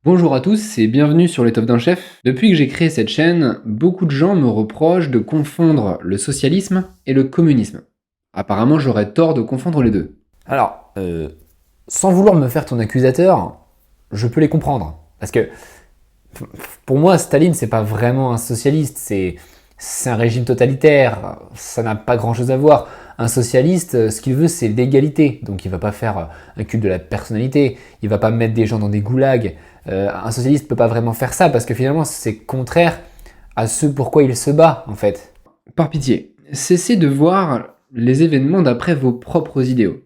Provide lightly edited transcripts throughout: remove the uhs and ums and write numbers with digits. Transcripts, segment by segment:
Bonjour à tous et bienvenue sur l'étoffe d'un chef. Depuis que j'ai créé cette chaîne, beaucoup de gens me reprochent de confondre le socialisme et le communisme. Apparemment, j'aurais tort de confondre les deux. Alors, sans vouloir me faire ton accusateur, je peux les comprendre. Parce que, pour moi, Staline, c'est pas vraiment un socialiste, c'est un régime totalitaire, ça n'a pas grand chose à voir. Un socialiste, ce qu'il veut, c'est l'égalité. Donc il va pas faire un culte de la personnalité, il va pas mettre des gens dans des goulags. Un socialiste peut pas vraiment faire ça parce que finalement, c'est contraire à ce pourquoi il se bat, en fait. Par pitié, cessez de voir les événements d'après vos propres idéaux.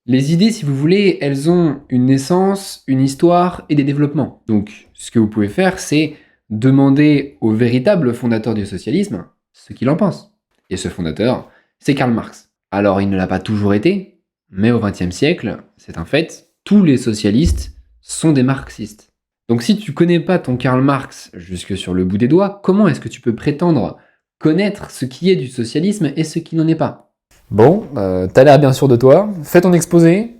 Les idées, si vous voulez, elles ont une naissance, une histoire et des développements. Donc, ce que vous pouvez faire, c'est demander au véritable fondateur du socialisme ce qu'il en pense. Et ce fondateur, c'est Karl Marx. Alors, il ne l'a pas toujours été, mais au XXe siècle, c'est un fait, tous les socialistes sont des marxistes. Donc, si tu connais pas ton Karl Marx jusque sur le bout des doigts, comment est-ce que tu peux prétendre connaître ce qui est du socialisme et ce qui n'en est pas? Bon, t'as l'air bien sûr de toi, fais ton exposé,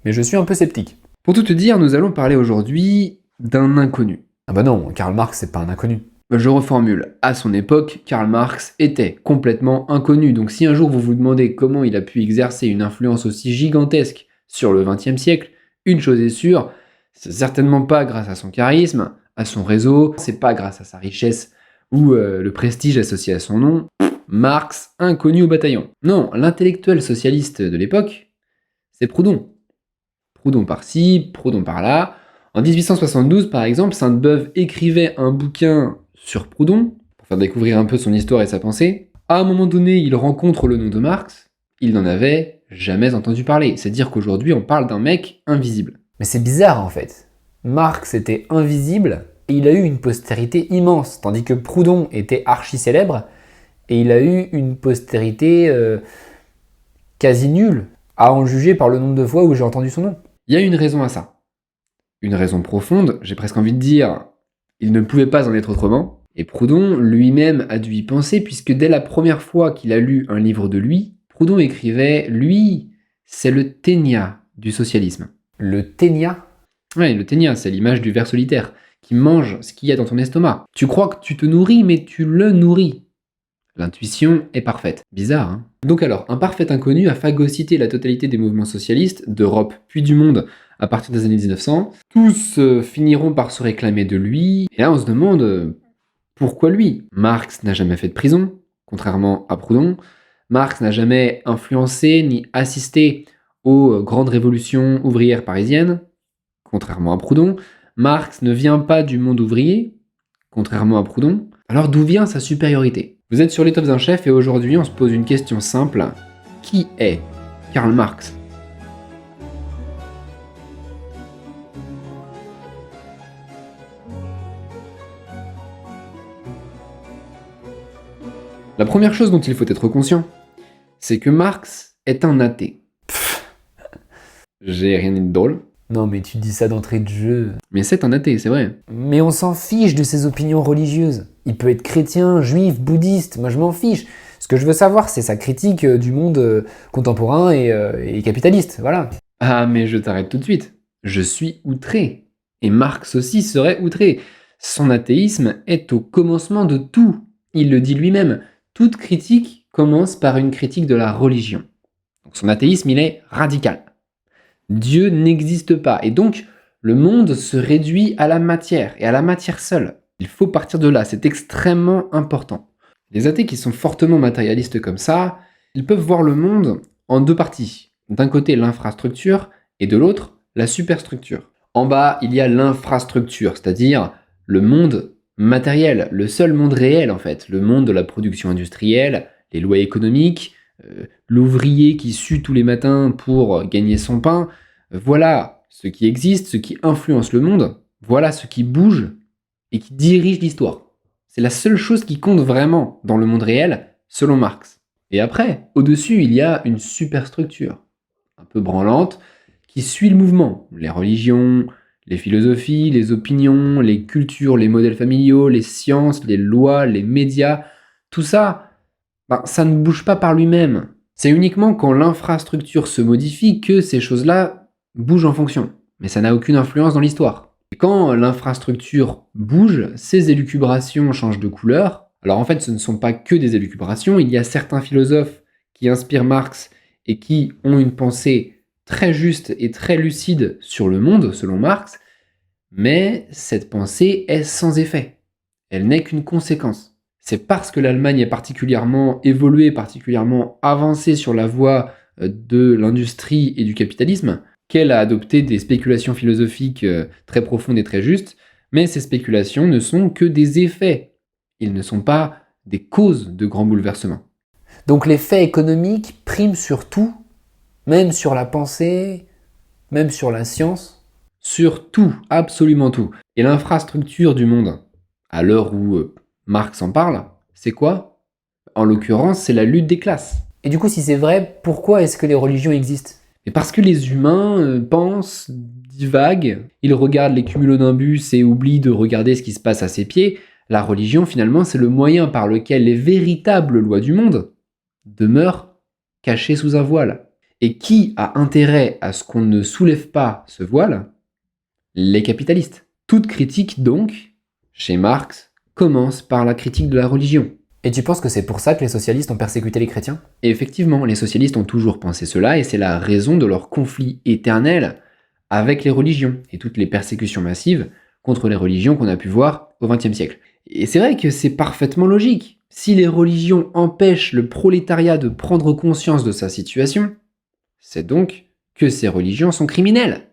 mais je suis un peu sceptique. Pour tout te dire, nous allons parler aujourd'hui d'un inconnu. Ah bah non, Karl Marx, c'est pas un inconnu. Je reformule, à son époque, Karl Marx était complètement inconnu, donc si un jour vous vous demandez comment il a pu exercer une influence aussi gigantesque sur le XXe siècle, une chose est sûre, c'est certainement pas grâce à son charisme, à son réseau, c'est pas grâce à sa richesse ou le prestige associé à son nom. Marx, inconnu au bataillon. Non, l'intellectuel socialiste de l'époque, c'est Proudhon. Proudhon par-ci, Proudhon par-là. En 1872, par exemple, Sainte-Beuve écrivait un bouquin sur Proudhon, pour faire découvrir un peu son histoire et sa pensée. À un moment donné, il rencontre le nom de Marx, il n'en avait jamais entendu parler. C'est dire qu'aujourd'hui, on parle d'un mec invisible. Mais c'est bizarre en fait. Marx était invisible et il a eu une postérité immense, tandis que Proudhon était archi célèbre et il a eu une postérité quasi nulle, à en juger par le nombre de fois où j'ai entendu son nom. Il y a une raison à ça. Une raison profonde, j'ai presque envie de dire, il ne pouvait pas en être autrement. Et Proudhon lui-même a dû y penser, puisque dès la première fois qu'il a lu un livre de lui, Proudhon écrivait « Lui, c'est le ténia du socialisme ». Le ténia. Ouais, le ténia, c'est l'image du ver solitaire, qui mange ce qu'il y a dans ton estomac. Tu crois que tu te nourris, mais tu le nourris. L'intuition est parfaite. Bizarre, hein? Donc alors, un parfait inconnu a phagocyté la totalité des mouvements socialistes, d'Europe puis du monde, à partir des années 1900. Tous finiront par se réclamer de lui, et là on se demande pourquoi lui? Marx n'a jamais fait de prison, contrairement à Proudhon. Marx n'a jamais influencé ni assisté aux grandes révolutions ouvrières parisiennes, contrairement à Proudhon. Marx ne vient pas du monde ouvrier, contrairement à Proudhon. Alors d'où vient sa supériorité? Vous êtes sur l'étoffe d'un chef et aujourd'hui on se pose une question simple. Qui est Karl Marx? La première chose dont il faut être conscient, c'est que Marx est un athée. J'ai rien dit de drôle, Non mais tu dis ça d'entrée de jeu. mais c'est un athée, c'est vrai. Mais on s'en fiche de ses opinions religieuses. Il peut être chrétien, juif, bouddhiste, moi je m'en fiche. Ce que je veux savoir, c'est sa critique du monde contemporain et capitaliste, voilà. Ah mais je t'arrête tout de suite. Je suis outré. Et Marx aussi serait outré. Son athéisme est au commencement de tout. Il le dit lui-même. Toute critique commence par une critique de la religion. Donc son athéisme, il est radical. Dieu n'existe pas. Et donc, le monde se réduit à la matière, et à la matière seule. Il faut partir de là, c'est extrêmement important. Les athées qui sont fortement matérialistes comme ça, ils peuvent voir le monde en deux parties. D'un côté, l'infrastructure, et de l'autre, la superstructure. En bas, il y a l'infrastructure, c'est-à-dire le monde matériel, le seul monde réel en fait, le monde de la production industrielle, les lois économiques, l'ouvrier qui sue tous les matins pour gagner son pain. Voilà ce qui existe, ce qui influence le monde, voilà ce qui bouge et qui dirige l'histoire. C'est la seule chose qui compte vraiment dans le monde réel, selon Marx. Et après, au-dessus, il y a une superstructure, un peu branlante, qui suit le mouvement. Les religions, les philosophies, les opinions, les cultures, les modèles familiaux, les sciences, les lois, les médias, tout ça, ça ne bouge pas par lui-même. C'est uniquement quand l'infrastructure se modifie que ces choses-là bougent en fonction. Mais ça n'a aucune influence dans l'histoire. Et quand l'infrastructure bouge, ces élucubrations changent de couleur. Alors en fait, ce ne sont pas que des élucubrations, il y a certains philosophes qui inspirent Marx et qui ont une pensée très juste et très lucide sur le monde, selon Marx, mais cette pensée est sans effet. Elle n'est qu'une conséquence. C'est parce que l'Allemagne est particulièrement évoluée, particulièrement avancée sur la voie de l'industrie et du capitalisme, qu'elle a adopté des spéculations philosophiques très profondes et très justes, mais ces spéculations ne sont que des effets. Ils ne sont pas des causes de grands bouleversements. Donc les faits économiques priment sur tout, même sur la pensée, même sur la science. Sur tout, absolument tout. Et l'infrastructure du monde, à l'heure où Marx en parle, c'est quoi? En l'occurrence, c'est la lutte des classes. Et du coup, si c'est vrai, pourquoi est-ce que les religions existent? Et parce que les humains pensent, divaguent, ils regardent les cumulonimbus et oublient de regarder ce qui se passe à ses pieds, la religion finalement c'est le moyen par lequel les véritables lois du monde demeurent cachées sous un voile. Et qui a intérêt à ce qu'on ne soulève pas ce voile? Les capitalistes. Toute critique donc, chez Marx, commence par la critique de la religion. Et tu penses que c'est pour ça que les socialistes ont persécuté les chrétiens? Et effectivement, les socialistes ont toujours pensé cela, et c'est la raison de leur conflit éternel avec les religions, et toutes les persécutions massives contre les religions qu'on a pu voir au XXe siècle. Et c'est vrai que c'est parfaitement logique. Si les religions empêchent le prolétariat de prendre conscience de sa situation, c'est donc que ces religions sont criminelles.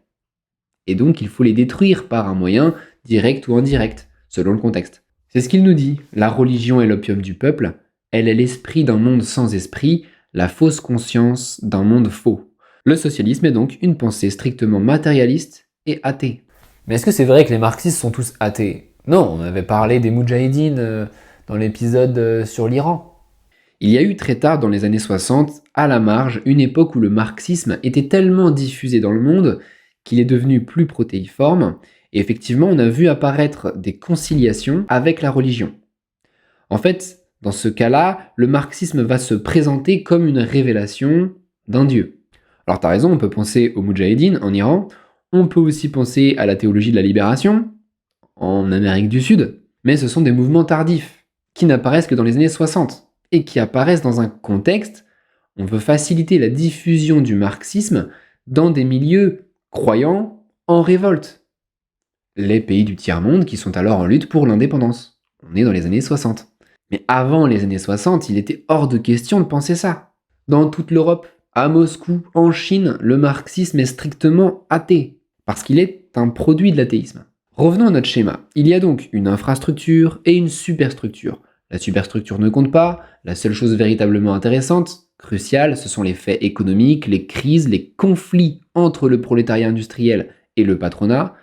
Et donc il faut les détruire par un moyen direct ou indirect, selon le contexte. C'est ce qu'il nous dit, la religion est l'opium du peuple, elle est l'esprit d'un monde sans esprit, la fausse conscience d'un monde faux. Le socialisme est donc une pensée strictement matérialiste et athée. Mais est-ce que c'est vrai que les marxistes sont tous athées? Non, on avait parlé des moudjahidines dans l'épisode sur l'Iran. Il y a eu très tard dans les années 60, à la marge, une époque où le marxisme était tellement diffusé dans le monde qu'il est devenu plus protéiforme, et effectivement on a vu apparaître des conciliations avec la religion. En fait, dans ce cas-là, le marxisme va se présenter comme une révélation d'un dieu. Alors t'as raison, on peut penser aux moudjahidines en Iran, on peut aussi penser à la théologie de la libération en Amérique du Sud, mais ce sont des mouvements tardifs qui n'apparaissent que dans les années 60 et qui apparaissent dans un contexte où on veut faciliter la diffusion du marxisme dans des milieux croyants en révolte. Les pays du tiers-monde qui sont alors en lutte pour l'indépendance. On est dans les années 60. Mais avant les années 60, il était hors de question de penser ça. Dans toute l'Europe, à Moscou, en Chine, le marxisme est strictement athée, parce qu'il est un produit de l'athéisme. Revenons à notre schéma. Il y a donc une infrastructure et une superstructure. La superstructure ne compte pas, la seule chose véritablement intéressante, cruciale, ce sont les faits économiques, les crises, les conflits entre le prolétariat industriel et le patronat,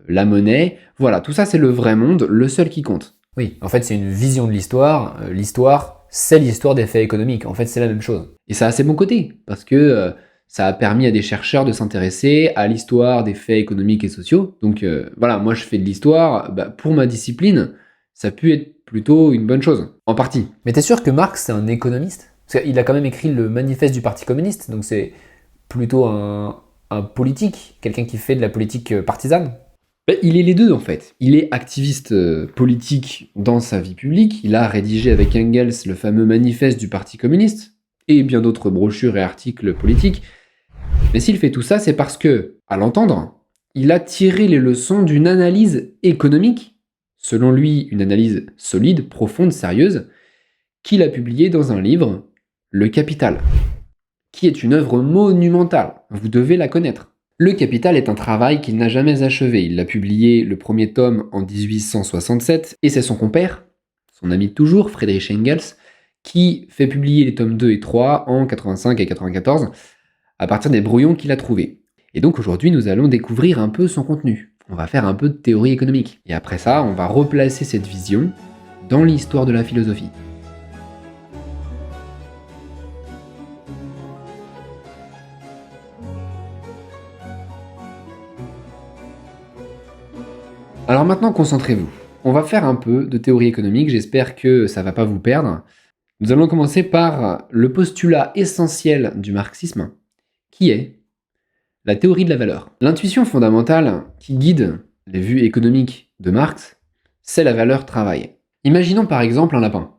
la monnaie, voilà, tout ça c'est le vrai monde, le seul qui compte. Oui, en fait c'est une vision de l'histoire. L'histoire, c'est l'histoire des faits économiques. En fait c'est la même chose. Et ça a ses bons côtés, parce que ça a permis à des chercheurs de s'intéresser à l'histoire des faits économiques et sociaux. Donc voilà, moi je fais de l'histoire, pour ma discipline, ça a pu être plutôt une bonne chose, en partie. Mais t'es sûr que Marx c'est un économiste? Parce qu'il a quand même écrit le manifeste du Parti communiste, donc c'est plutôt un politique, quelqu'un qui fait de la politique partisane. Il est les deux en fait. Il est activiste politique dans sa vie publique. Il a rédigé avec Engels le fameux manifeste du Parti communiste et bien d'autres brochures et articles politiques. Mais s'il fait tout ça, c'est parce que, à l'entendre, il a tiré les leçons d'une analyse économique, selon lui une analyse solide, profonde, sérieuse, qu'il a publiée dans un livre, Le Capital, qui est une œuvre monumentale. Vous devez la connaître. Le Capital est un travail qu'il n'a jamais achevé. Il l'a publié le premier tome en 1867 et c'est son compère, son ami de toujours, Friedrich Engels, qui fait publier les tomes 2 et 3 en 85 et 94 à partir des brouillons qu'il a trouvés. Et donc aujourd'hui, nous allons découvrir un peu son contenu. On va faire un peu de théorie économique. Et après ça, on va replacer cette vision dans l'histoire de la philosophie. Alors maintenant, concentrez-vous. On va faire un peu de théorie économique, j'espère que ça va pas vous perdre. Nous allons commencer par le postulat essentiel du marxisme, qui est la théorie de la valeur. L'intuition fondamentale qui guide les vues économiques de Marx, c'est la valeur travail. Imaginons par exemple un lapin.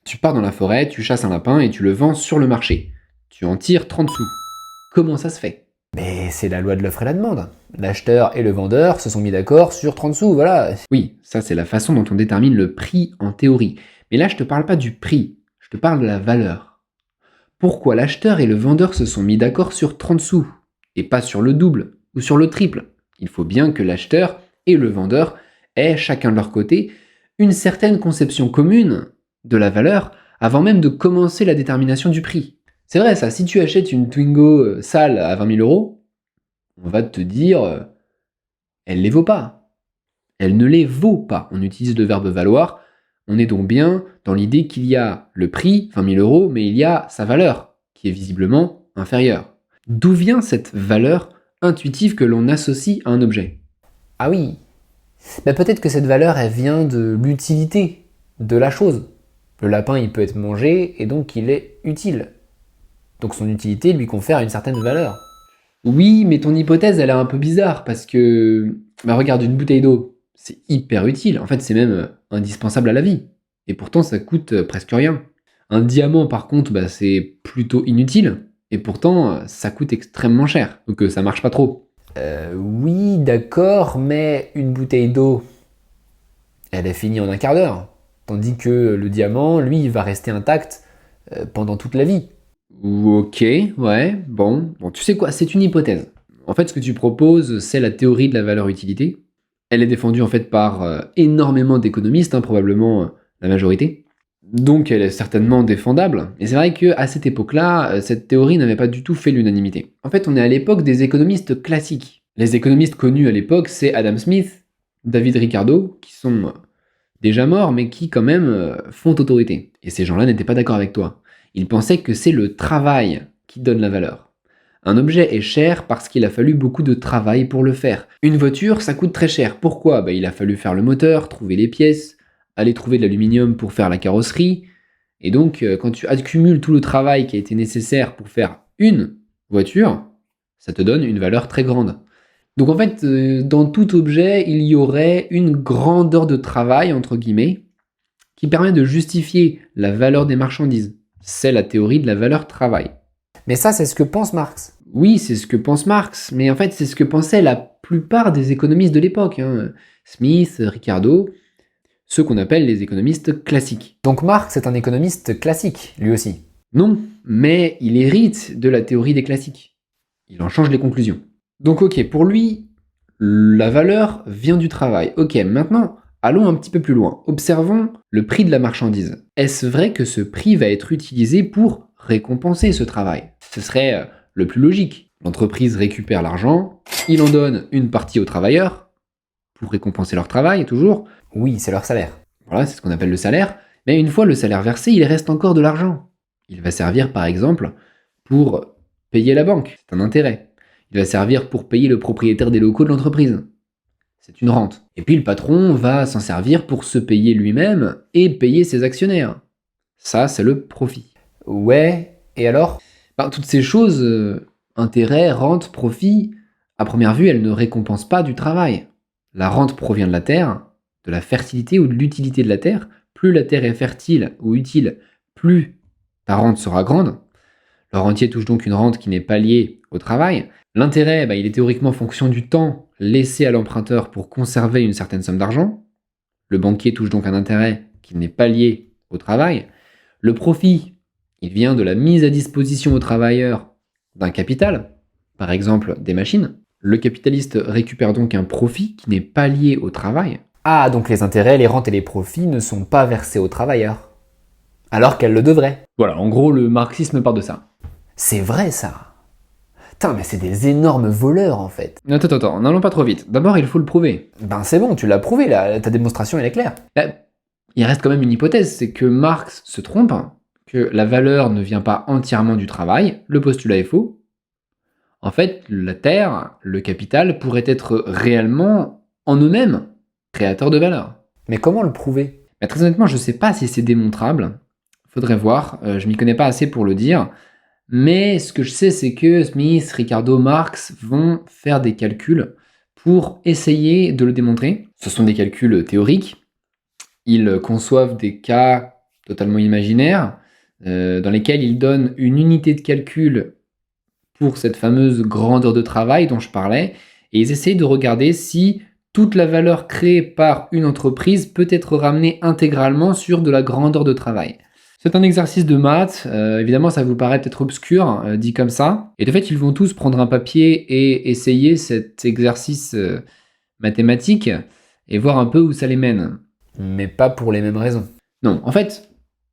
Tu pars dans la forêt, tu chasses un lapin et tu le vends sur le marché. Tu en tires 30 sous. Comment ça se fait? Mais c'est la loi de l'offre et la demande. L'acheteur et le vendeur se sont mis d'accord sur 30 sous, voilà. Oui, ça c'est la façon dont on détermine le prix en théorie. Mais là je te parle pas du prix, je te parle de la valeur. Pourquoi l'acheteur et le vendeur se sont mis d'accord sur 30 sous et pas sur le double ou sur le triple? Il faut bien que l'acheteur et le vendeur aient chacun de leur côté une certaine conception commune de la valeur avant même de commencer la détermination du prix. C'est vrai ça, si tu achètes une Twingo sale à 20 000 euros, on va te dire elle les vaut pas. Elle ne les vaut pas. On utilise le verbe valoir. On est donc bien dans l'idée qu'il y a le prix, 20 000 euros, mais il y a sa valeur, qui est visiblement inférieure. D'où vient cette valeur intuitive que l'on associe à un objet? Ah oui. Mais peut-être que cette valeur, elle vient de l'utilité de la chose. Le lapin, il peut être mangé et donc il est utile. Donc son utilité lui confère une certaine valeur. Oui, mais ton hypothèse, elle est un peu bizarre, parce que, regarde, une bouteille d'eau, c'est hyper utile. En fait, c'est même indispensable à la vie. Et pourtant, ça coûte presque rien. Un diamant, par contre, c'est plutôt inutile. Et pourtant, ça coûte extrêmement cher. Donc ça marche pas trop. Oui, d'accord, mais une bouteille d'eau, elle est finie en un quart d'heure. Tandis que le diamant, lui, il va rester intact pendant toute la vie. Ok, ouais, bon, tu sais quoi, c'est une hypothèse. En fait, ce que tu proposes, c'est la théorie de la valeur-utilité. Elle est défendue en fait par énormément d'économistes, probablement la majorité. Donc elle est certainement défendable. Et c'est vrai qu'à cette époque-là, cette théorie n'avait pas du tout fait l'unanimité. En fait, on est à l'époque des économistes classiques. Les économistes connus à l'époque, c'est Adam Smith, David Ricardo, qui sont déjà morts, mais qui quand même font autorité. Et ces gens-là n'étaient pas d'accord avec toi. Ils pensaient que c'est le travail qui donne la valeur. Un objet est cher parce qu'il a fallu beaucoup de travail pour le faire. Une voiture, ça coûte très cher. Pourquoi? Il a fallu faire le moteur, trouver les pièces, aller trouver de l'aluminium pour faire la carrosserie. Et donc, quand tu accumules tout le travail qui a été nécessaire pour faire une voiture, ça te donne une valeur très grande. Donc en fait, dans tout objet, il y aurait une grandeur de travail, entre guillemets, qui permet de justifier la valeur des marchandises. C'est la théorie de la valeur travail. Mais ça, c'est ce que pense Marx. Oui, c'est ce que pense Marx, mais en fait, c'est ce que pensaient la plupart des économistes de l'époque. Smith, Ricardo, ceux qu'on appelle les économistes classiques. Donc Marx est un économiste classique, lui aussi. Non, mais il hérite de la théorie des classiques. Il en change les conclusions. Donc ok, pour lui, la valeur vient du travail. Ok, maintenant, allons un petit peu plus loin. Observons le prix de la marchandise. Est-ce vrai que ce prix va être utilisé pour récompenser ce travail? Ce serait le plus logique. L'entreprise récupère l'argent, il en donne une partie aux travailleurs, pour récompenser leur travail, toujours. Oui, c'est leur salaire. Voilà, c'est ce qu'on appelle le salaire. Mais une fois le salaire versé, il reste encore de l'argent. Il va servir, par exemple, pour payer la banque. C'est un intérêt. Il va servir pour payer le propriétaire des locaux de l'entreprise. C'est une rente. Et puis le patron va s'en servir pour se payer lui-même et payer ses actionnaires. Ça, c'est le profit. Ouais, et alors? Toutes ces choses, intérêt, rente, profit, à première vue, elles ne récompensent pas du travail. La rente provient de la terre, de la fertilité ou de l'utilité de la terre. Plus la terre est fertile ou utile, plus ta rente sera grande. Le rentier touche donc une rente qui n'est pas liée au travail. L'intérêt, il est théoriquement fonction du temps laissé à l'emprunteur pour conserver une certaine somme d'argent. Le banquier touche donc un intérêt qui n'est pas lié au travail. Le profit, il vient de la mise à disposition aux travailleurs d'un capital, par exemple des machines. Le capitaliste récupère donc un profit qui n'est pas lié au travail. Ah, donc les intérêts, les rentes et les profits ne sont pas versés aux travailleurs. Alors qu'elles le devraient. Voilà, en gros, le marxisme part de ça. C'est vrai ça. Putain, mais c'est des énormes voleurs en fait. Attends, n'allons pas trop vite. D'abord, il faut le prouver. Ben c'est bon, tu l'as prouvé là, ta démonstration elle est claire. Il reste quand même une hypothèse, c'est que Marx se trompe, que la valeur ne vient pas entièrement du travail, le postulat est faux. En fait, la terre, le capital, pourraient être réellement, en eux-mêmes, créateurs de valeur. Mais comment le prouver? Très honnêtement, je ne sais pas si c'est démontrable. Faudrait voir, je m'y connais pas assez pour le dire. Mais ce que je sais, c'est que Smith, Ricardo, Marx vont faire des calculs pour essayer de le démontrer. Ce sont des calculs théoriques. Ils conçoivent des cas totalement imaginaires dans lesquels ils donnent une unité de calcul pour cette fameuse grandeur de travail dont je parlais, et ils essayent de regarder si toute la valeur créée par une entreprise peut être ramenée intégralement sur de la grandeur de travail. C'est un exercice de maths, évidemment ça vous paraît peut-être obscur, dit comme ça, et de fait ils vont tous prendre un papier et essayer cet exercice mathématique et voir un peu où ça les mène. Mais pas pour les mêmes raisons. Non, en fait,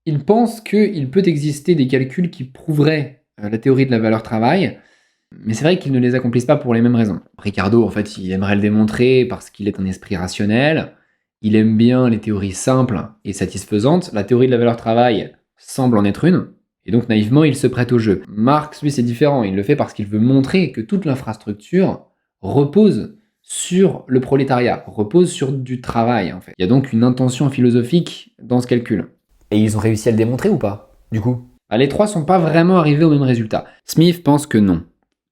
ils pensent qu'il peut exister des calculs qui prouveraient la théorie de la valeur travail, mais c'est vrai qu'ils ne les accomplissent pas pour les mêmes raisons. Ricardo, en fait, il aimerait le démontrer parce qu'il est un esprit rationnel, il aime bien les théories simples et satisfaisantes, la théorie de la valeur travail semble en être une, et donc naïvement, il se prête au jeu. Marx, lui, c'est différent, il le fait parce qu'il veut montrer que toute l'infrastructure repose sur le prolétariat, repose sur du travail, en fait. Il y a donc une intention philosophique dans ce calcul. Et ils ont réussi à le démontrer ou pas, du coup? Les trois sont pas vraiment arrivés au même résultat. Smith pense que non.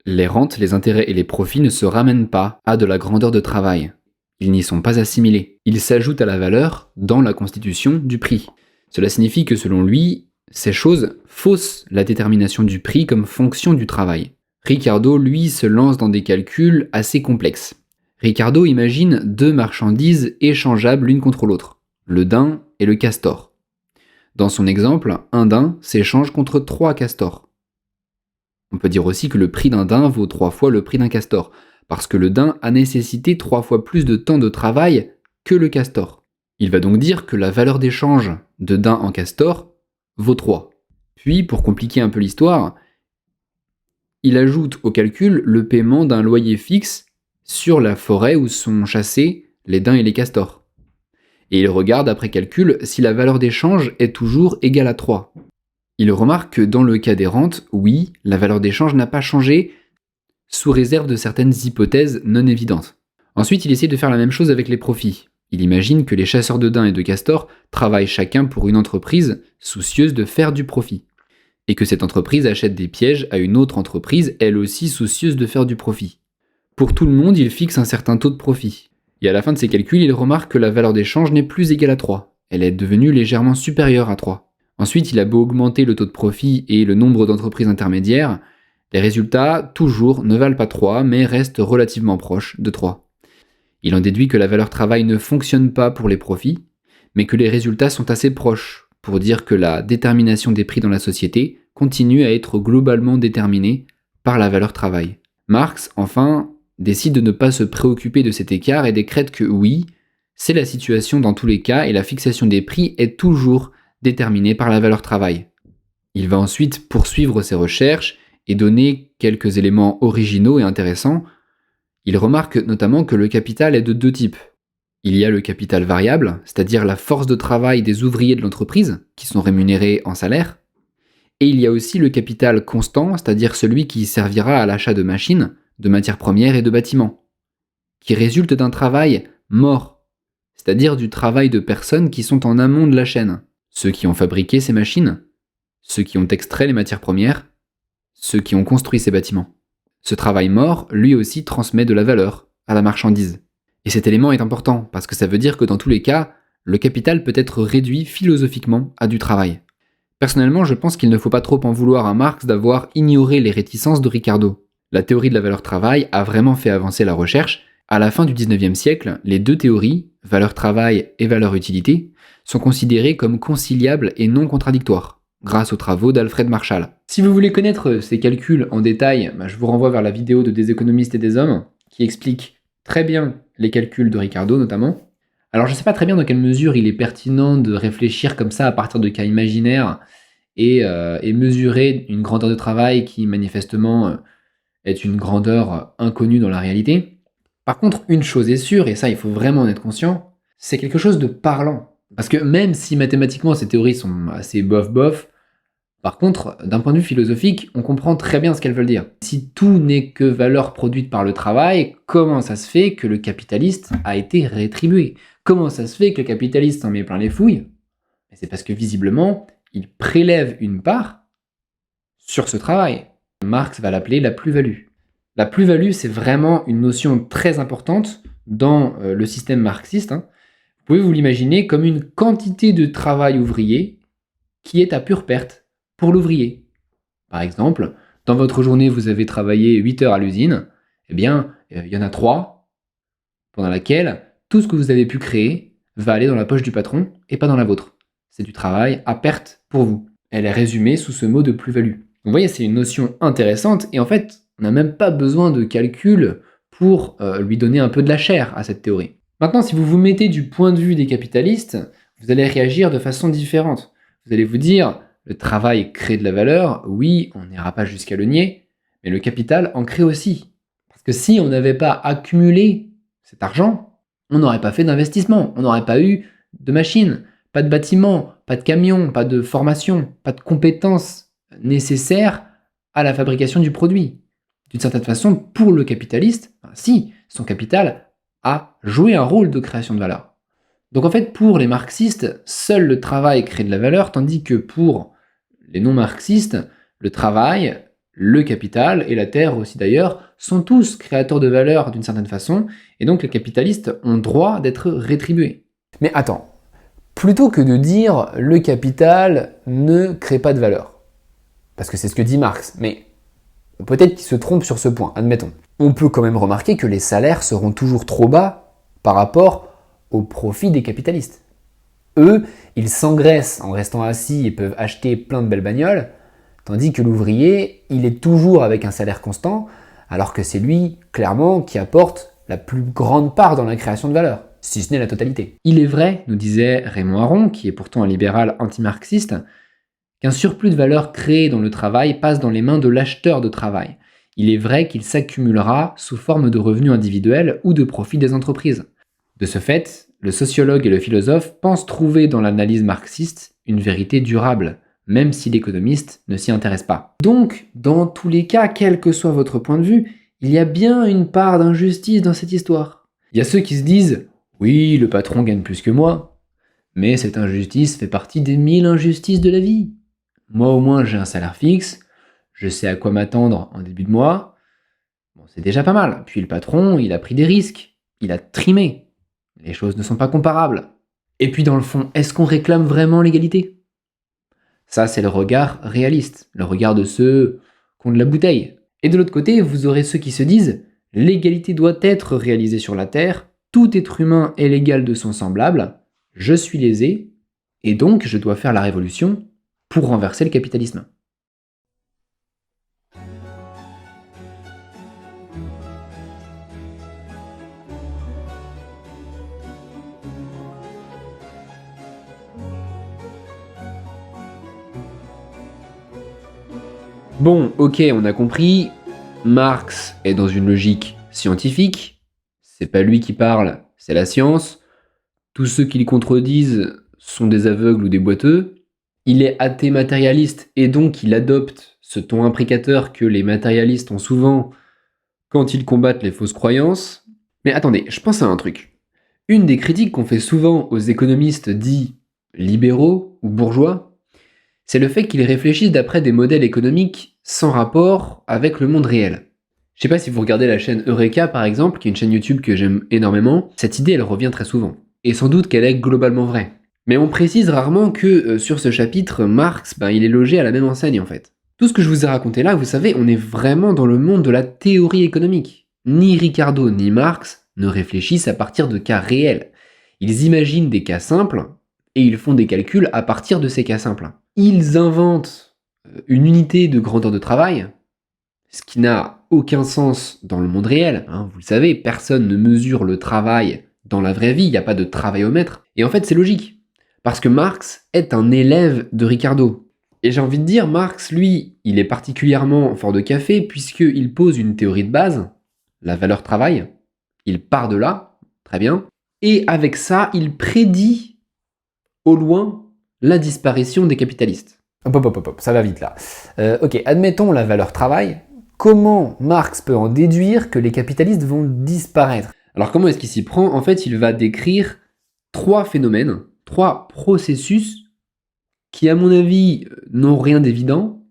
Les rentes, les intérêts et les profits ne se ramènent pas à de la grandeur de travail. Ils n'y sont pas assimilés. Ils s'ajoutent à la valeur dans la constitution du prix. Cela signifie que selon lui, ces choses faussent la détermination du prix comme fonction du travail. Ricardo, lui, se lance dans des calculs assez complexes. Ricardo imagine deux marchandises échangeables l'une contre l'autre, le daim et le castor. Dans son exemple, un daim s'échange contre 3 castors. On peut dire aussi que le prix d'un daim vaut 3 fois le prix d'un castor, parce que le daim a nécessité 3 fois plus de temps de travail que le castor. Il va donc dire que la valeur d'échange de daim en castor vaut 3. Puis, pour compliquer un peu l'histoire, il ajoute au calcul le paiement d'un loyer fixe sur la forêt où sont chassés les daims et les castors. Et il regarde après calcul si la valeur d'échange est toujours égale à 3. Il remarque que dans le cas des rentes, oui, la valeur d'échange n'a pas changé, sous réserve de certaines hypothèses non évidentes. Ensuite, il essaie de faire la même chose avec les profits. Il imagine que les chasseurs de daims et de castors travaillent chacun pour une entreprise soucieuse de faire du profit. Et que cette entreprise achète des pièges à une autre entreprise, elle aussi soucieuse de faire du profit. Pour tout le monde, il fixe un certain taux de profit. Et à la fin de ses calculs, il remarque que la valeur d'échange n'est plus égale à 3. Elle est devenue légèrement supérieure à 3. Ensuite, il a beau augmenter le taux de profit et le nombre d'entreprises intermédiaires, les résultats, toujours, ne valent pas 3, mais restent relativement proches de 3. Il en déduit que la valeur travail ne fonctionne pas pour les profits, mais que les résultats sont assez proches pour dire que la détermination des prix dans la société continue à être globalement déterminée par la valeur travail. Marx, enfin, décide de ne pas se préoccuper de cet écart et décrète que oui, c'est la situation dans tous les cas et la fixation des prix est toujours déterminée par la valeur travail. Il va ensuite poursuivre ses recherches et donner quelques éléments originaux et intéressants. Il remarque notamment que le capital est de 2 types. Il y a le capital variable, c'est-à-dire la force de travail des ouvriers de l'entreprise, qui sont rémunérés en salaire, et il y a aussi le capital constant, c'est-à-dire celui qui servira à l'achat de machines, de matières premières et de bâtiments, qui résulte d'un travail mort, c'est-à-dire du travail de personnes qui sont en amont de la chaîne, ceux qui ont fabriqué ces machines, ceux qui ont extrait les matières premières, ceux qui ont construit ces bâtiments. Ce travail mort, lui aussi, transmet de la valeur à la marchandise. Et cet élément est important, parce que ça veut dire que dans tous les cas, le capital peut être réduit philosophiquement à du travail. Personnellement, je pense qu'il ne faut pas trop en vouloir à Marx d'avoir ignoré les réticences de Ricardo. La théorie de la valeur travail a vraiment fait avancer la recherche. À la fin du 19e siècle, les deux théories, valeur travail et valeur utilité, sont considérées comme conciliables et non contradictoires, grâce aux travaux d'Alfred Marshall. Si vous voulez connaître ces calculs en détail, je vous renvoie vers la vidéo de Des économistes et des hommes, qui explique très bien les calculs de Ricardo notamment. Alors je ne sais pas très bien dans quelle mesure il est pertinent de réfléchir comme ça à partir de cas imaginaires et mesurer une grandeur de travail qui manifestement est une grandeur inconnue dans la réalité. Par contre, une chose est sûre, et ça il faut vraiment en être conscient, c'est quelque chose de parlant. Parce que même si mathématiquement ces théories sont assez bof, par contre, d'un point de vue philosophique, on comprend très bien ce qu'elles veulent dire. Si tout n'est que valeur produite par le travail, comment ça se fait que le capitaliste a été rétribué? Comment ça se fait que le capitaliste en met plein les fouilles? C'est parce que visiblement, il prélève une part sur ce travail. Marx va l'appeler la plus-value. La plus-value, c'est vraiment une notion très importante dans le système marxiste, hein. Vous pouvez vous l'imaginer comme une quantité de travail ouvrier qui est à pure perte pour l'ouvrier. Par exemple, dans votre journée, vous avez travaillé 8 heures à l'usine, eh bien, il y en a 3 pendant laquelle tout ce que vous avez pu créer va aller dans la poche du patron et pas dans la vôtre. C'est du travail à perte pour vous. Elle est résumée sous ce mot de plus-value. Vous voyez, c'est une notion intéressante et en fait, on n'a même pas besoin de calcul pour lui donner un peu de la chair à cette théorie. Maintenant, si vous vous mettez du point de vue des capitalistes, vous allez réagir de façon différente. Vous allez vous dire, le travail crée de la valeur, oui, on n'ira pas jusqu'à le nier, mais le capital en crée aussi. Parce que si on n'avait pas accumulé cet argent, on n'aurait pas fait d'investissement, on n'aurait pas eu de machines, pas de bâtiments, pas de camions, pas de formation, pas de compétences nécessaires à la fabrication du produit. D'une certaine façon, pour le capitaliste, si, son capital a joué un rôle de création de valeur. Donc en fait, pour les marxistes, seul le travail crée de la valeur, tandis que pour les non-marxistes, le travail, le capital et la terre aussi d'ailleurs, sont tous créateurs de valeur d'une certaine façon, et donc les capitalistes ont droit d'être rétribués. Mais attends, plutôt que de dire le capital ne crée pas de valeur, parce que c'est ce que dit Marx, mais peut-être qu'il se trompe sur ce point, admettons. On peut quand même remarquer que les salaires seront toujours trop bas par rapport au profit des capitalistes. Eux, ils s'engraissent en restant assis et peuvent acheter plein de belles bagnoles, tandis que l'ouvrier, il est toujours avec un salaire constant, alors que c'est lui, clairement, qui apporte la plus grande part dans la création de valeur, si ce n'est la totalité. Il est vrai, nous disait Raymond Aron, qui est pourtant un libéral anti-marxiste, qu'un surplus de valeur créé dans le travail passe dans les mains de l'acheteur de travail. Il est vrai qu'il s'accumulera sous forme de revenus individuels ou de profits des entreprises. De ce fait, le sociologue et le philosophe pensent trouver dans l'analyse marxiste une vérité durable, même si l'économiste ne s'y intéresse pas. Donc, dans tous les cas, quel que soit votre point de vue, il y a bien une part d'injustice dans cette histoire. Il y a ceux qui se disent « Oui, le patron gagne plus que moi », mais cette injustice fait partie des 1000 injustices de la vie. Moi au moins j'ai un salaire fixe, je sais à quoi m'attendre en début de mois, bon c'est déjà pas mal. Puis le patron, il a pris des risques, il a trimé, les choses ne sont pas comparables. Et puis dans le fond, est-ce qu'on réclame vraiment l'égalité ? Ça c'est le regard réaliste, le regard de ceux qui ont de la bouteille. Et de l'autre côté, vous aurez ceux qui se disent « L'égalité doit être réalisée sur la Terre, tout être humain est l'égal de son semblable, je suis lésé, et donc je dois faire la révolution pour renverser le capitalisme. » Bon, ok, on a compris, Marx est dans une logique scientifique, c'est pas lui qui parle, c'est la science, tous ceux qui le contredisent sont des aveugles ou des boiteux, il est athée matérialiste et donc il adopte ce ton imprécateur que les matérialistes ont souvent quand ils combattent les fausses croyances. Mais attendez, je pense à un truc. Une des critiques qu'on fait souvent aux économistes dits libéraux ou bourgeois, c'est le fait qu'ils réfléchissent d'après des modèles économiques sans rapport avec le monde réel. Je sais pas si vous regardez la chaîne Eureka par exemple, qui est une chaîne YouTube que j'aime énormément, cette idée elle revient très souvent. Et sans doute qu'elle est globalement vraie. Mais on précise rarement que sur ce chapitre, Marx, il est logé à la même enseigne en fait. Tout ce que je vous ai raconté là, vous savez, on est vraiment dans le monde de la théorie économique. Ni Ricardo ni Marx ne réfléchissent à partir de cas réels. Ils imaginent des cas simples et ils font des calculs à partir de ces cas simples. Ils inventent une unité de grandeur de travail, ce qui n'a aucun sens dans le monde réel. Vous le savez, personne ne mesure le travail dans la vraie vie, il n'y a pas de travaillomètre. Et en fait, c'est logique, parce que Marx est un élève de Ricardo. Et j'ai envie de dire, Marx, lui, il est particulièrement fort de café, puisqu'il pose une théorie de base, la valeur travail, il part de là, très bien, et avec ça, il prédit au loin la disparition des capitalistes. Hop, ça va vite là. Ok, admettons la valeur travail. Comment Marx peut en déduire que les capitalistes vont disparaître ? Alors comment est-ce qu'il s'y prend ? En fait, il va décrire 3 phénomènes, 3 processus qui, à mon avis, n'ont rien d'évident,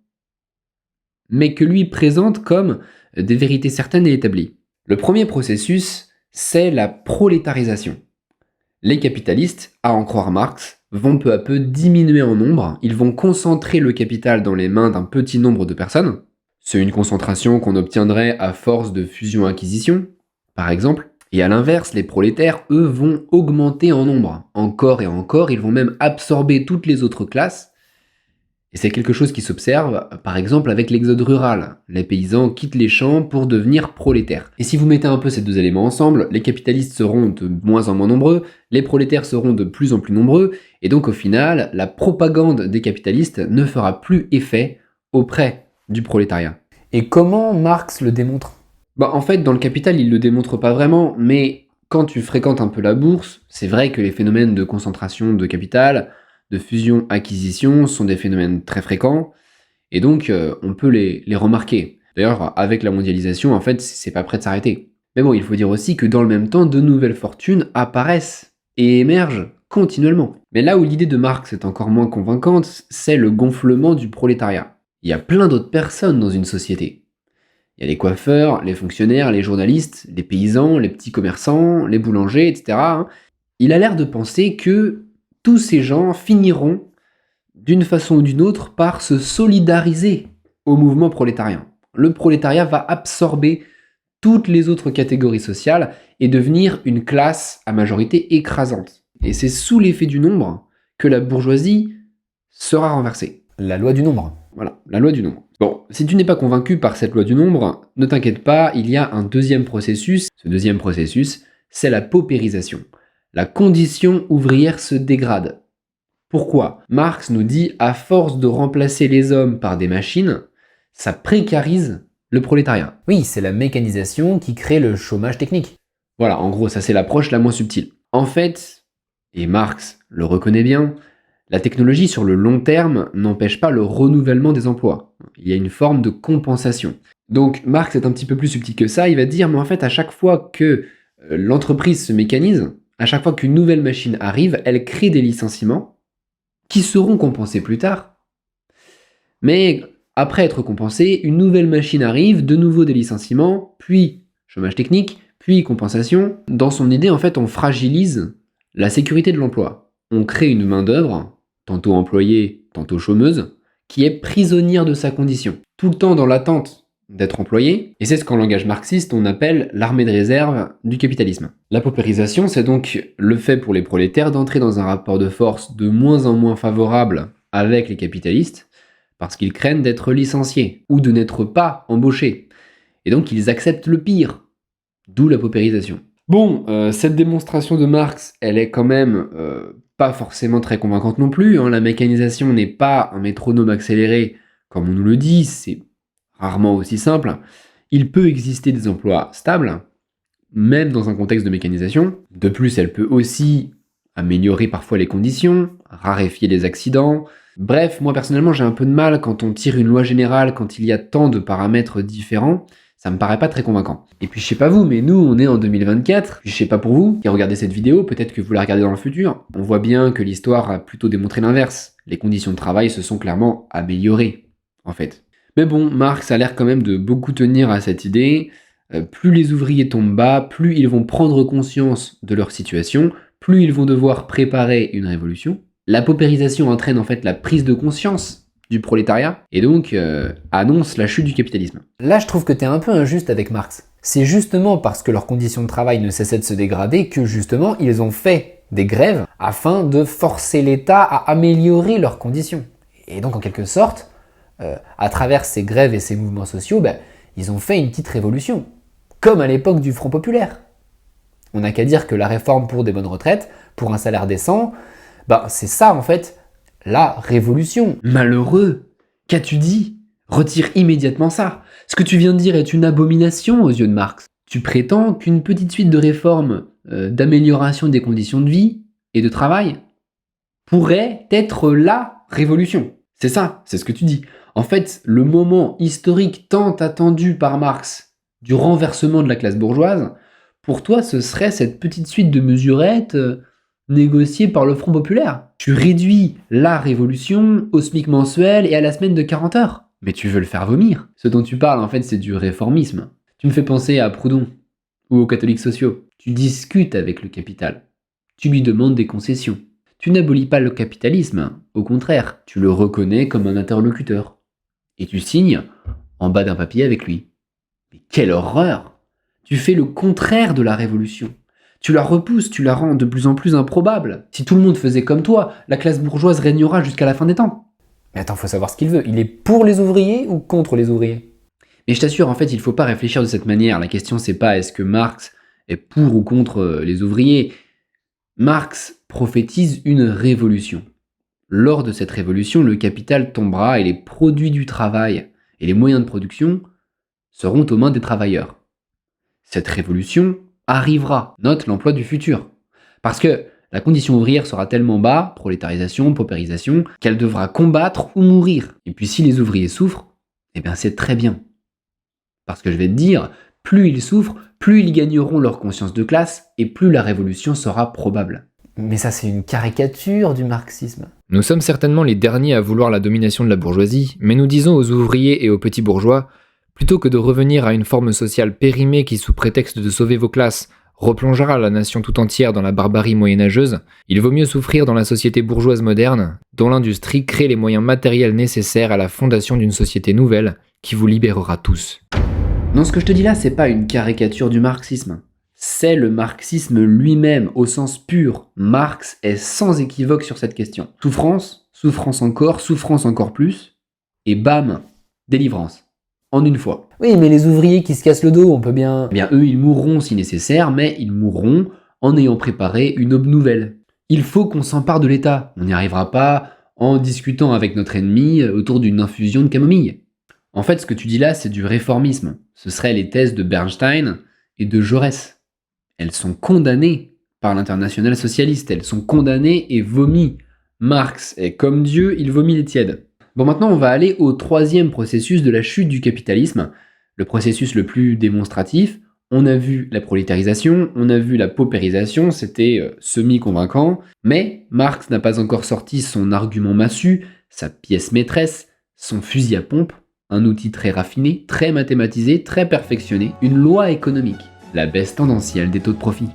mais que lui présente comme des vérités certaines et établies. Le premier processus, c'est la prolétarisation. Les capitalistes, à en croire Marx, vont peu à peu diminuer en nombre, ils vont concentrer le capital dans les mains d'un petit nombre de personnes. C'est une concentration qu'on obtiendrait à force de fusion-acquisition, par exemple. Et à l'inverse, les prolétaires, eux, vont augmenter en nombre. Encore et encore, ils vont même absorber toutes les autres classes. Et c'est quelque chose qui s'observe, par exemple, avec l'exode rural. Les paysans quittent les champs pour devenir prolétaires. Et si vous mettez un peu ces deux éléments ensemble, les capitalistes seront de moins en moins nombreux, les prolétaires seront de plus en plus nombreux, et donc au final, la propagande des capitalistes ne fera plus effet auprès du prolétariat. Et comment Marx le démontre? En fait, dans le Capital, il le démontre pas vraiment, mais quand tu fréquentes un peu la bourse, c'est vrai que les phénomènes de concentration de capital, de fusion-acquisition sont des phénomènes très fréquents, et donc on peut les remarquer. D'ailleurs, avec la mondialisation, en fait, c'est pas prêt de s'arrêter. Mais bon, il faut dire aussi que dans le même temps, de nouvelles fortunes apparaissent et émergent continuellement. Mais là où l'idée de Marx est encore moins convaincante, c'est le gonflement du prolétariat. Il y a plein d'autres personnes dans une société. Il y a les coiffeurs, les fonctionnaires, les journalistes, les paysans, les petits commerçants, les boulangers, etc. Il a l'air de penser que tous ces gens finiront, d'une façon ou d'une autre, par se solidariser au mouvement prolétarien. Le prolétariat va absorber toutes les autres catégories sociales et devenir une classe à majorité écrasante. Et c'est sous l'effet du nombre que la bourgeoisie sera renversée. La loi du nombre. Voilà, la loi du nombre. Bon, si tu n'es pas convaincu par cette loi du nombre, ne t'inquiète pas, il y a un deuxième processus. Ce deuxième processus, c'est la paupérisation. La condition ouvrière se dégrade. Pourquoi? Marx nous dit, à force de remplacer les hommes par des machines, ça précarise le prolétariat. Oui, c'est la mécanisation qui crée le chômage technique. Voilà, en gros, ça c'est l'approche la moins subtile. En fait, et Marx le reconnaît bien, la technologie sur le long terme n'empêche pas le renouvellement des emplois. Il y a une forme de compensation. Donc Marx est un petit peu plus subtil que ça, il va dire, mais en fait à chaque fois que l'entreprise se mécanise, à chaque fois qu'une nouvelle machine arrive, elle crée des licenciements qui seront compensés plus tard. Mais après être compensés, une nouvelle machine arrive, de nouveau des licenciements, puis chômage technique, puis compensation. Dans son idée, en fait, on fragilise la sécurité de l'emploi. On crée une main-d'œuvre, tantôt employée, tantôt chômeuse, qui est prisonnière de sa condition, tout le temps dans l'attente d'être employée, et c'est ce qu'en langage marxiste on appelle l'armée de réserve du capitalisme. La paupérisation, c'est donc le fait pour les prolétaires d'entrer dans un rapport de force de moins en moins favorable avec les capitalistes, parce qu'ils craignent d'être licenciés, ou de n'être pas embauchés, et donc ils acceptent le pire, d'où la paupérisation. Bon, cette démonstration de Marx, elle est quand même pas forcément très convaincante non plus, hein. La mécanisation n'est pas un métronome accéléré, comme on nous le dit, c'est rarement aussi simple. Il peut exister des emplois stables, même dans un contexte de mécanisation. De plus, elle peut aussi améliorer parfois les conditions, raréfier les accidents. Bref, moi personnellement, j'ai un peu de mal quand on tire une loi générale, quand il y a tant de paramètres différents. Ça me paraît pas très convaincant. Et puis je sais pas vous, mais nous on est en 2024, je sais pas pour vous qui regardez cette vidéo, peut-être que vous la regardez dans le futur. On voit bien que l'histoire a plutôt démontré l'inverse. Les conditions de travail se sont clairement améliorées, en fait. Mais bon, Marx a l'air quand même de beaucoup tenir à cette idée. Plus les ouvriers tombent bas, plus ils vont prendre conscience de leur situation, plus ils vont devoir préparer une révolution. La paupérisation entraîne en fait la prise de conscience du prolétariat, et donc annonce la chute du capitalisme. Là, je trouve que t'es un peu injuste avec Marx. C'est justement parce que leurs conditions de travail ne cessaient de se dégrader que justement, ils ont fait des grèves afin de forcer l'État à améliorer leurs conditions. Et donc, en quelque sorte, à travers ces grèves et ces mouvements sociaux, ils ont fait une petite révolution, comme à l'époque du Front Populaire. On n'a qu'à dire que la réforme pour des bonnes retraites, pour un salaire décent, c'est ça en fait, la révolution. Malheureux, qu'as-tu dit? Retire immédiatement ça. Ce que tu viens de dire est une abomination aux yeux de Marx. Tu prétends qu'une petite suite de réformes d'amélioration des conditions de vie et de travail pourrait être la révolution. C'est ça, c'est ce que tu dis. En fait, le moment historique tant attendu par Marx du renversement de la classe bourgeoise, pour toi, ce serait cette petite suite de mesurettes négociées par le Front Populaire. Tu réduis la révolution au SMIC mensuel et à la semaine de 40 heures. mais tu veux le faire vomir. Ce dont tu parles, en fait, c'est du réformisme. Tu me fais penser à Proudhon ou aux catholiques sociaux. Tu discutes avec le capital. Tu lui demandes des concessions. Tu n'abolis pas le capitalisme, au contraire, tu le reconnais comme un interlocuteur. Et tu signes en bas d'un papier avec lui. Mais quelle horreur! Tu fais le contraire de la révolution. Tu la repousses, tu la rends de plus en plus improbable. Si tout le monde faisait comme toi, la classe bourgeoise régnera jusqu'à la fin des temps. Mais attends, faut savoir ce qu'il veut. Il est pour les ouvriers ou contre les ouvriers? Mais je t'assure, en fait, il faut pas réfléchir de cette manière. La question, c'est pas est-ce que Marx est pour ou contre les ouvriers. Marx prophétise une révolution. Lors de cette révolution, le capital tombera et les produits du travail et les moyens de production seront aux mains des travailleurs. Cette révolution arrivera, note l'emploi du futur. Parce que la condition ouvrière sera tellement bas, prolétarisation, paupérisation, qu'elle devra combattre ou mourir. Et puis si les ouvriers souffrent, eh bien c'est très bien. Parce que je vais te dire, plus ils souffrent, plus ils gagneront leur conscience de classe et plus la révolution sera probable. Mais ça, c'est une caricature du marxisme. Nous sommes certainement les derniers à vouloir la domination de la bourgeoisie, mais nous disons aux ouvriers et aux petits bourgeois, plutôt que de revenir à une forme sociale périmée qui, sous prétexte de sauver vos classes, replongera la nation tout entière dans la barbarie moyenâgeuse, il vaut mieux souffrir dans la société bourgeoise moderne, dont l'industrie crée les moyens matériels nécessaires à la fondation d'une société nouvelle qui vous libérera tous. Non, ce que je te dis là, c'est pas une caricature du marxisme. C'est le marxisme lui-même, au sens pur. Marx est sans équivoque sur cette question. Souffrance, souffrance encore plus, et bam, délivrance. En une fois. Oui, mais les ouvriers qui se cassent le dos, on peut bien... Eh bien, eux, ils mourront si nécessaire, mais ils mourront en ayant préparé une aube nouvelle. Il faut qu'on s'empare de l'État. On n'y arrivera pas en discutant avec notre ennemi autour d'une infusion de camomille. En fait, ce que tu dis là, c'est du réformisme. Ce seraient les thèses de Bernstein et de Jaurès. Elles sont condamnées par l'internationale socialiste. Elles sont condamnées et vomies. Marx est comme Dieu, il vomit les tièdes. Bon, maintenant, on va aller au troisième processus de la chute du capitalisme. Le processus le plus démonstratif. On a vu la prolétarisation, on a vu la paupérisation, c'était semi-convaincant. Mais Marx n'a pas encore sorti son argument massu, sa pièce maîtresse, son fusil à pompe, un outil très raffiné, très mathématisé, très perfectionné, une loi économique, la baisse tendancielle des taux de profit.